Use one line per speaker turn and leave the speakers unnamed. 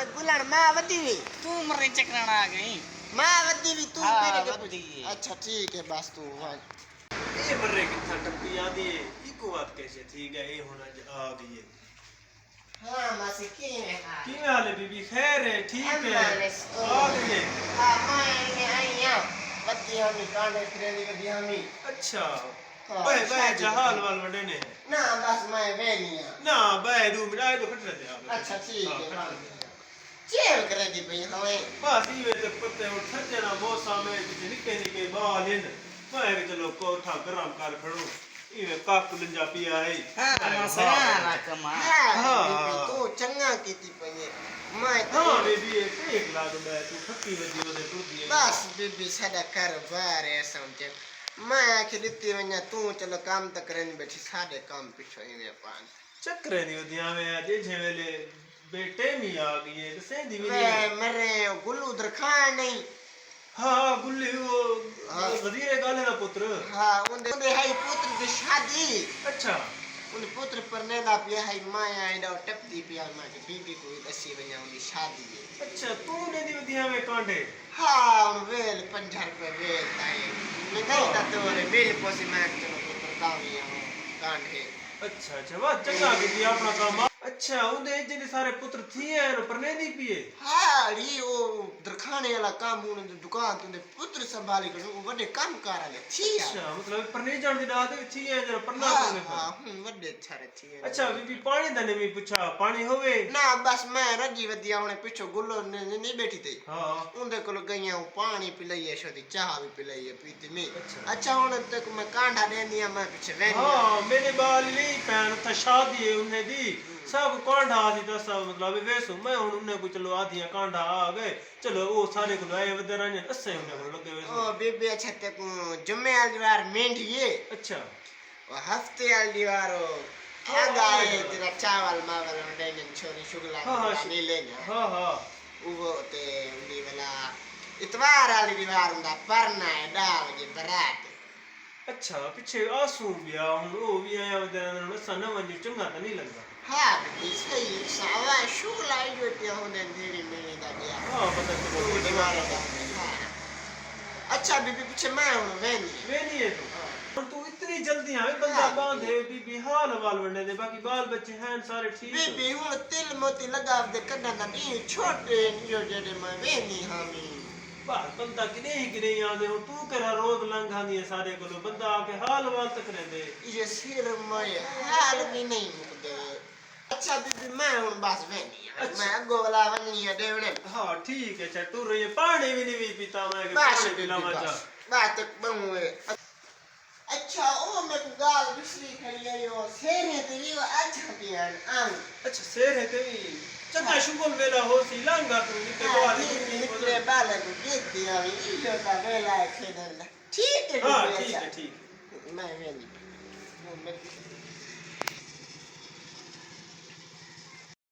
मैं गुलन माँ वती हुई
तू मरे चकराना आ गई
माँ वती हुई तू मेरे के
वती है।
अच्छा ठीक है बस तू
ये मर्रे कितना टप्पी आदी है इको बात कैसे ठीक है ये होना आ गई है
हाँ मासी की
हाल है बीबी खैर है ठीक है आ गई है
हाँ मैं आई हूँ वती हमी कांडे फिरेली वती हमी
अच्छा बे बे जहाल वाल वडे ने
ना बस मैं वेलिया
ना बे दू मिला तो खट रहे आप
अच्छा ठीक है चेल करे दी भाई हमें
बस ये तो पत्ते उठ जाना मौसम में निके निके बाल इन मैं चलो कोठा गरम कर खड़ू ये काक लंजा पिया है
हां मसला कमा
हां तो चंगा कीती पई मैं
हां बेबी एक लाख मैं तू ठक्की वजी ओदे टूट दिए
बस बेबी साडा कारोबार है समझ मैं आखिर दित्ती वन्या तू चलो काम तक करन बैठी साडे काम पिछो ही वे पान
चक्कर नहीं होती हमें आज झेले बेटे मी आ गई है से दी
वे मरे गुल्लू उधर खान नहीं
हां गुल्ली वो वजीर गाले दा पुत्र
हां उनदे है पुत्र की शादी
अच्छा
उन पुत्र पर ने दा पिया है माया इडा टपदी पिया मां की बीबी को दसी वन्या उनकी शादी है
अच्छा तू ने दी वदी हमें कांडे
हां उन वेल 50 रुपए वेल ताई मैं गई ता तोरे बिल पोसी मैं चलो पुत्र दावी कांडे
अच्छा अच्छा वाह चंगा की अपना काम अच्छा उनदे जेने सारे पुत्र थी है परने दी पिए
हां री ओ दरखाने वाला काम उन दुकान तुंदे पुत्र संभाली कर वो बड़े काम कार ले थी
अच्छा मतलब परने जान दी दाद थी है जरा परना करने
हां बड़े छारे थी
अच्छा बीबी पानी दा ने भी पूछा पानी होवे
ना बस मैं रजी वदिया उने पिछो गुल्लो ने नहीं बैठी थी
हां
उनदे कोल गईया पानी पिलाइए छोदी चाह भी पिलाइए पीती में अच्छा उन तक मैं कांडा देनिया मैं पीछे वे
हां मेरे बाल नहीं पैन था शादी है उन्हें दी सब कांडा आदि दस मतलब वैसो मैं उन्हें को चलो आदियां कांडा आ गए चलो वो सारे को आए वदरा ने अस्से उन्हें को लगे वैसो
ओ बेबे अच्छा ते को जुम्मे वाली दीवार मेंढी है
अच्छा
और हफ्ते वाली दीवार आगा है तेरा चावल मावल डेन छोरी शुगला ले लेना
हां हां
वो ते उंडी वाला इतवार वाली दीवार उंदा परना है डाल के बरात
अच्छा पीछे आंसू भी आ वो भी आया वदरा ने सन वंज चंगा तो नहीं लगता
हाँ सही सावा शुगला जो ते होने धीरे मेरे दा दिया
हां पता चलो
दीवार का अच्छा बीबी पीछे मैं हूं
वेनी है तू तू इतनी जल्दी आवे बंदा बांधे बीबी हाल वाल वंडे दे बाकी बाल बच्चे हैं सारे ठीक
बीबी हूं तिल मोती लगा दे कन्ना दा नी छोटे जो जेडे मैं वेनी हामी
बाल बंदा कि नहीं आंदे हो तू करा रोज लंघा दी सारे को बंदा आके हाल वाल तक दे
ये सिर में हाल भी नहीं मुकदे अच्छा बीबी मैं हूं बस वेनी मैं अगो वाला वनी है देवने
हां ठीक है अच्छा तू रही पानी भी नहीं पीता मैं के
बस
पानी पिलावा जा
बात तक बहुए अच्छा ओ मैं गाल बिसली खड़ी है यो सेरे तेरी वो अच्छा पियान आंग
अच्छा शेर है कभी चंगा शुगल वेला हो सी लंगा तू निकले बाल
निकले बाल को देख दिया ये का वेला खेदल ठीक है
हां ठीक है ठीक
मैं वेनी